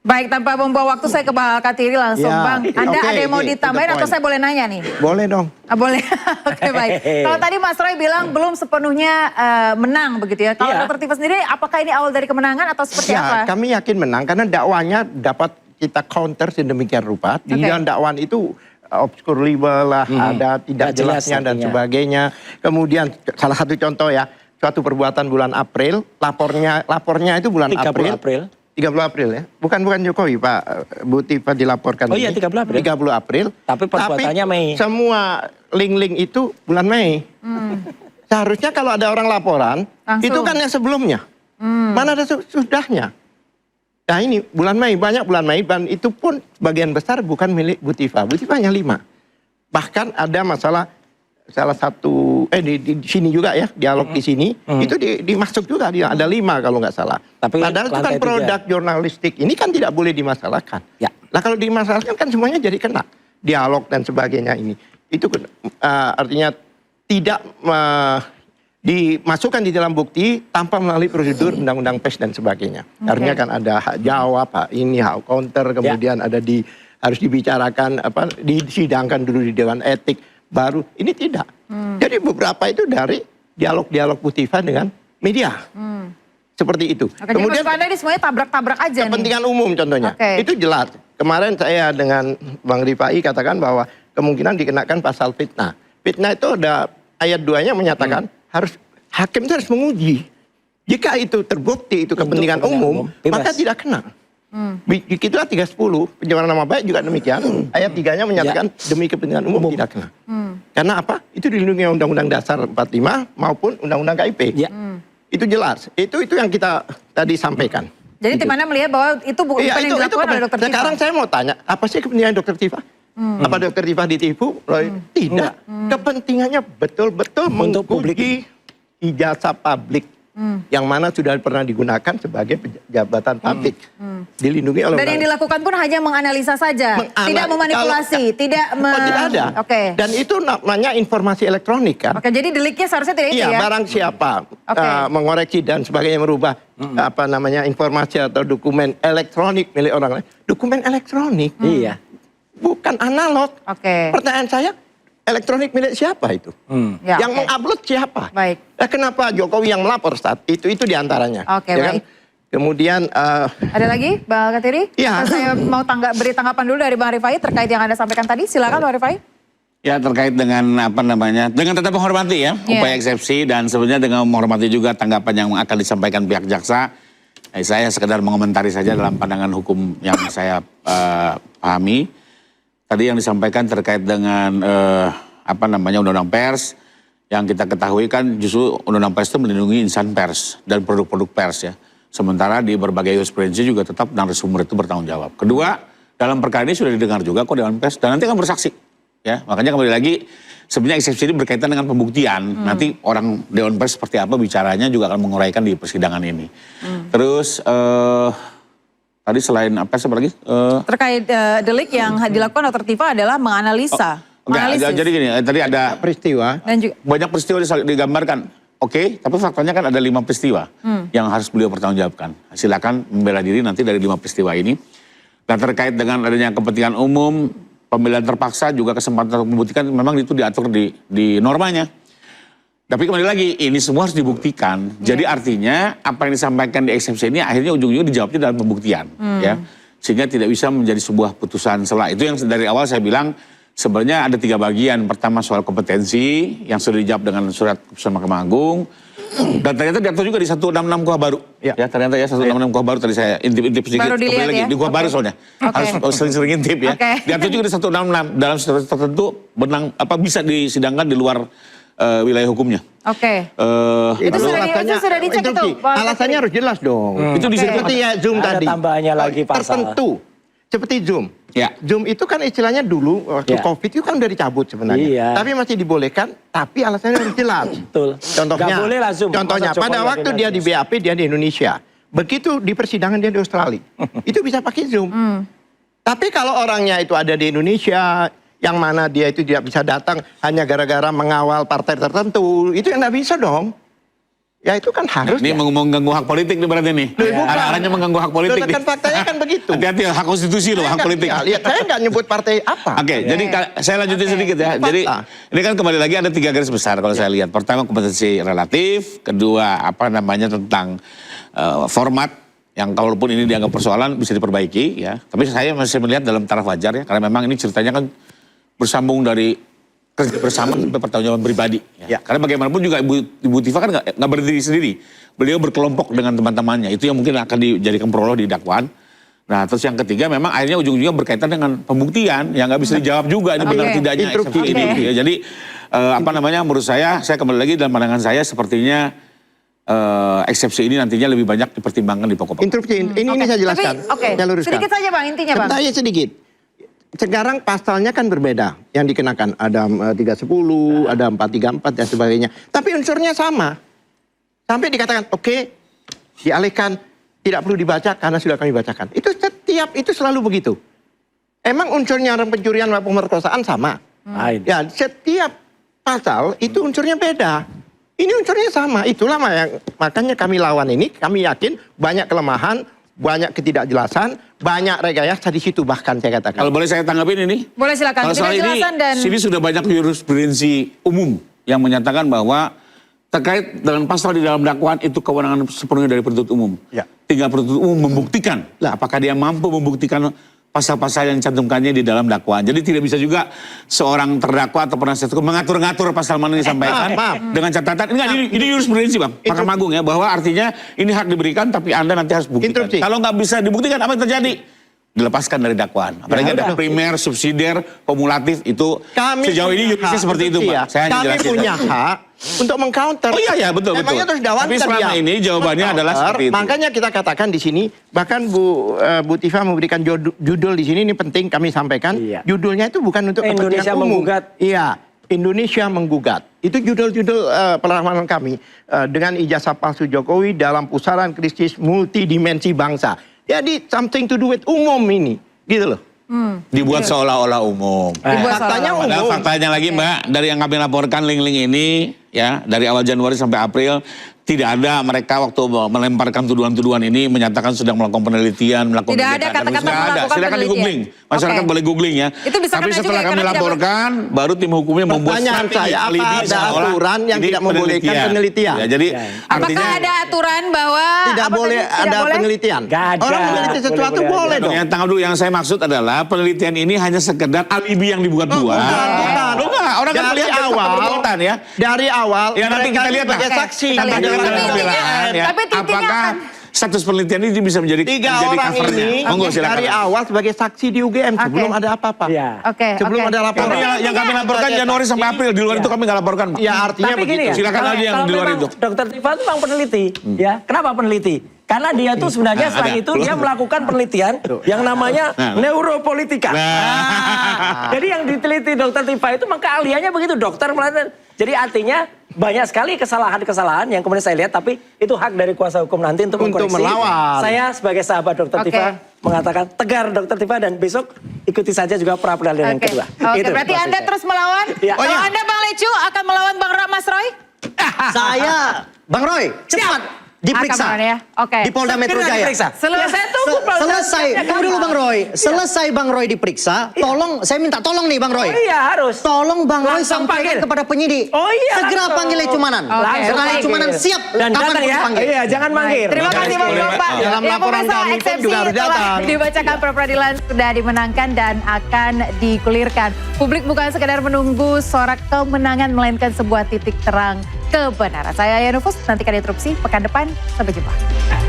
Baik, tanpa membawa waktu saya ke Bang Alkatiri langsung. Ya, Bang, Anda ada yang mau ditambahin atau saya boleh nanya nih? Boleh dong. Boleh. Oke, baik. Kalau tadi Mas Roy bilang belum sepenuhnya menang begitu ya. Kalau Dr. Tifa sendiri, apakah ini awal dari kemenangan atau seperti apa? Kami yakin menang karena dakwanya dapat kita counter sedemikian rupa. Di dalam dakwaan itu obscurable lah, ada tidak jelasnya dan sebagainya. Kemudian salah satu contoh ya, suatu perbuatan bulan April, lapornya itu bulan 30 April. 30 April ya. Bukan Jokowi, Pak. Bu Tifa dilaporkan. Oh iya, 30 April. 30 April. Tapi perbuatannya Mei. Semua link-link itu bulan Mei. Seharusnya kalau ada orang laporan, langsung. Itu kan yang sebelumnya. Mana ada sudahnya. Nah ini bulan Mei, banyak bulan Mei, dan itu pun sebagian besar bukan milik Bu Tifa. Bu Tifa hanya 5. Bahkan ada masalah salah satu di sini juga ya, dialog di sini itu dimasuk juga, ada 5 kalau nggak salah. Tapi padahal itu kan produk jurnalistik, ini kan tidak boleh dimasalahkan. Ya. Nah kalau dimasalahkan kan semuanya jadi kena dialog dan sebagainya ini. Itu artinya tidak dimasukkan di dalam bukti tanpa melalui prosedur undang-undang pers dan sebagainya. Artinya kan ada hak jawab, hak ini, hak counter, kemudian ada harus dibicarakan disidangkan dulu di Dewan Etik. Baru ini tidak. Jadi beberapa itu dari dialog-dialog Bu Tifa dengan media. Seperti itu. Kemudian ini semuanya tabrak-tabrak aja kepentingan umum contohnya. Itu jelas. Kemarin saya dengan Bang Rifai katakan bahwa kemungkinan dikenakan pasal fitnah. Fitnah itu ada ayat 2-nya menyatakan hakim itu harus menguji. Jika itu terbukti itu kepentingan umum, maka tidak kena. Itulah 310, pencemaran nama baik juga demikian. Ayat 3-nya menyatakan demi kepentingan umum tidak kena. Karena apa? Itu dilindungi Undang-Undang Dasar 45 maupun Undang-Undang KIP. Itu jelas. Itu yang kita tadi sampaikan. Jadi tim Anda melihat bahwa itu bukan yang dilakukan oleh Dr. Tifa? Sekarang saya mau tanya, apa sih kepentingan Dr. Tifa? Apa Dr. Tifa ditipu? Tidak. Kepentingannya betul-betul menguji ijazah publik. Yang mana sudah pernah digunakan sebagai jabatan publik. Dilindungi oleh dan yang dilakukan pun hanya menganalisa saja. Tidak memanipulasi. Tidak ada. Dan itu namanya informasi elektronik kan. Jadi deliknya seharusnya tidak itu ya? Iya, barang siapa mengoreksi dan sebagainya merubah informasi atau dokumen elektronik milik orang lain. Dokumen elektronik. Iya. Bukan analog. Pertanyaan saya, elektronik milik siapa itu? Yang mengupload siapa? Baik. Nah, kenapa Jokowi yang melapor saat itu diantaranya? Ya kan? Kemudian ada lagi, Bang Alkatiri? Ya. Saya mau beri tanggapan dulu dari Bang Rifai terkait yang Anda sampaikan tadi. Silakan Bang Rifai. Ya, terkait dengan dengan tetap menghormati ya upaya eksepsi dan sebenarnya dengan menghormati juga tanggapan yang akan disampaikan pihak jaksa. Saya sekedar mengomentari saja dalam pandangan hukum yang saya pahami. Tadi yang disampaikan terkait dengan undang-undang pers, yang kita ketahui kan justru undang-undang pers itu melindungi insan pers dan produk-produk pers ya. Sementara di berbagai jurisprudensi juga tetap narasumber itu bertanggung jawab. Kedua, dalam perkara ini sudah didengar juga kok Dewan Pers dan nanti akan bersaksi. Ya, makanya kembali lagi sebenarnya eksepsi ini berkaitan dengan pembuktian. Nanti orang Dewan Pers seperti apa bicaranya juga akan menguraikan di persidangan ini. Terus tadi selain apa lagi? Terkait delik yang dilakukan Dr. Tifa adalah menganalisa. Jadi gini, tadi ada peristiwa. Dan juga, banyak peristiwa digambarkan. Oke, tapi faktanya kan ada 5 peristiwa yang harus beliau pertanggungjawabkan. Silakan membela diri nanti dari 5 peristiwa ini. Dan terkait dengan adanya kepentingan umum, pembelaan terpaksa juga kesempatan untuk membuktikan memang itu diatur di normanya. Tapi kembali lagi, ini semua harus dibuktikan. Jadi artinya apa yang disampaikan di eksepsi ini akhirnya ujung-ujungnya dijawabnya dalam pembuktian. Ya, sehingga tidak bisa menjadi sebuah putusan sela. Itu yang dari awal saya bilang sebenarnya ada 3 bagian. Pertama soal kompetensi yang sudah dijawab dengan surat keputusan Mahkamah Agung. Dan ternyata diatur juga di 166 KUH baru. Ya ternyata ya 166 KUH baru tadi saya intip sedikit. Baru dilihat ya? Di KUH baru soalnya. Harus sering-sering intip ya. Diatur juga di 166 dalam situasi tertentu bisa disidangkan di luar wilayah hukumnya. Itu sudah dicek itu. Alasannya harus jelas dong. Itu seperti ya Zoom tadi. Ada tambahannya lagi pasal. Tertentu. Seperti Zoom. Ya. Zoom itu kan istilahnya dulu waktu COVID itu kan udah dicabut sebenarnya. Tapi masih dibolehkan, tapi alasannya harus jelas. Betul. Contohnya pada waktu dia di BAP dia di Indonesia. Begitu di persidangan dia di Australia. Itu bisa pakai Zoom. Tapi kalau orangnya itu ada di Indonesia, yang mana dia itu tidak bisa datang hanya gara-gara mengawal partai tertentu, itu yang nggak bisa dong. Ya itu kan harus. Ini mau mengganggu hak politik nih berarti nih. Bukan. Arah-arahnya mengganggu hak politik nih. Kan faktanya kan begitu. Hati-hati hak konstitusi loh, hak politik. Ya, lihat, saya nggak nyebut partai apa. Oke, jadi saya lanjutin sedikit ya. Jadi ini kan kembali lagi ada 3 garis besar kalau saya lihat. Pertama kompetensi relatif, kedua tentang format yang kalaupun ini dianggap persoalan bisa diperbaiki ya. Tapi saya masih melihat dalam taraf wajar ya, karena memang ini ceritanya kan bersambung dari kerja bersama sampai pertanggungjawaban pribadi. Ya. Karena bagaimanapun juga Ibu Tifa kan nggak berdiri sendiri. Beliau berkelompok dengan teman-temannya. Itu yang mungkin akan dijadikan peroleh di dakwaan. Nah terus yang ketiga memang akhirnya ujung-ujungnya berkaitan dengan pembuktian yang nggak bisa dijawab juga ini benar tidaknya eksepsi ini. Ya. Jadi menurut saya kembali lagi dalam pandangan saya sepertinya eksepsi ini nantinya lebih banyak dipertimbangkan di pokok-pokok. Interupsi, ini saya jelaskan. Saya luruskan. Sedikit saja Bang, intinya Bang. Saya sedikit. Sekarang pasalnya kan berbeda yang dikenakan. Ada 310, ada 434 dan sebagainya. Tapi unsurnya sama. Sampai dikatakan, oke, dialihkan, tidak perlu dibaca karena sudah kami bacakan. Itu selalu begitu. Emang unsurnya pencurian maupun pemerkosaan sama? Ya, setiap pasal itu unsurnya beda. Ini unsurnya sama. Itulah makanya kami lawan ini, kami yakin banyak kelemahan, banyak ketidakjelasan, banyak rekayasa di situ bahkan saya katakan. Kalau boleh saya tanggapin ini? Boleh silakan. Kalau soal ini, sini sudah banyak jurisprudensi umum yang menyatakan bahwa terkait dengan pasal di dalam dakwaan itu kewenangan sepenuhnya dari penuntut umum. Ya. Tinggal penuntut umum membuktikan apakah dia mampu membuktikan pasal-pasal yang dicantumkannya di dalam dakwaan. Jadi tidak bisa juga seorang terdakwa atau penasihat hukum mengatur-ngatur pasal mana yang disampaikan dengan catatan. Ini jurisprudensi Bang, Mahkamah Agung ya, bahwa artinya ini hak diberikan tapi Anda nanti harus buktikan. Kalau nggak bisa dibuktikan apa yang terjadi? Dilepaskan dari dakwaan. Apalagi ada primer, subsidiar, kumulatif itu sejauh ini jurisnya seperti itu Pak. Saya hanya kami punya hak untuk mengcounter. Oh iya betul. Emangnya terus Tapi selama ini jawabannya adalah seperti itu. Makanya kita katakan di sini, bahkan Bu Tifa memberikan judul di sini, ini penting kami sampaikan. Iya. Judulnya itu bukan untuk Indonesia umum. Menggugat. Iya, Indonesia Menggugat. Itu judul-judul perlawanan kami dengan ijazah palsu Jokowi dalam pusaran krisis multidimensi bangsa. Jadi something to do with umum ini, gitu loh. Dibuat seolah-olah umum. Faktanya umum. Padahal faktanya lagi Mbak, dari yang kami laporkan link-link ini, ya dari awal Januari sampai April, tidak ada mereka waktu melemparkan tuduhan-tuduhan ini menyatakan sedang melakukan penelitian, melakukan tidak ada kata-kata melakukan silakan di googling, masyarakat boleh googling ya. Itu bisa tapi setelah kami laporkan, baru tim hukumnya membuat pertanyaan saya, apa ada aturan yang tidak membolehkan penelitian? Ya, jadi apakah ada aturan bahwa tidak boleh ada penelitian? Orang meneliti sesuatu boleh dong. Yang tanggal dulu yang saya maksud adalah penelitian ini hanya sekedar alibi yang dibuat-buat. Bukan. Orang kan melihat ya. Dari awal ya nanti kita lihat sebagai saksi. Tapi apakah status penelitian ini bisa menjadi 3 orang ini dari awal sebagai saksi di UGM sebelum ada apa-apa. Sebelum ada laporan. Yang kami laporkan Januari sampai April, di luar itu kami nggak laporkan. Ya artinya begitu. Silakan aja yang di luar itu. Dr. Tifa itu memang peneliti, ya. Kenapa peneliti? Karena dia tuh sebenarnya selain itu dia melakukan penelitian yang namanya neuropolitika. Jadi yang diteliti Dr. Tifa itu maka ahliannya begitu, dokter melakukan. Jadi artinya banyak sekali kesalahan-kesalahan yang kemudian saya lihat, tapi itu hak dari kuasa hukum nanti untuk mengkoreksi. Melawan. Saya sebagai sahabat Dr. Tifa mengatakan tegar Dr. Tifa, dan besok ikuti saja juga pra peradilan yang kedua. Berarti Anda terus melawan? Kalau Anda Bang Lecu akan melawan Bang Mas Roy? Saya, Bang Roy, cepat diperiksa di Polda Metro Jaya. Selesai. Tunggu dulu Bang Roy. Selesai Bang Roy diperiksa, tolong, saya minta tolong nih Bang Roy. Oh iya harus. Tolong Bang Roy sampaikan kepada penyidik. Oh iya. Segera panggil Lecumanan. Lecumanan siap. Dan datang ya. Iya, jangan manggil. Terima kasih Bapak. Dalam laporan kami pun juga harus datang. Dibacakan pra peradilan sudah dimenangkan dan akan digulirkan. Publik bukan sekedar menunggu sorak kemenangan, melainkan sebuah titik terang kebenaran. Saya Yanufus, nantikan interupsi pekan depan. Sampai jumpa.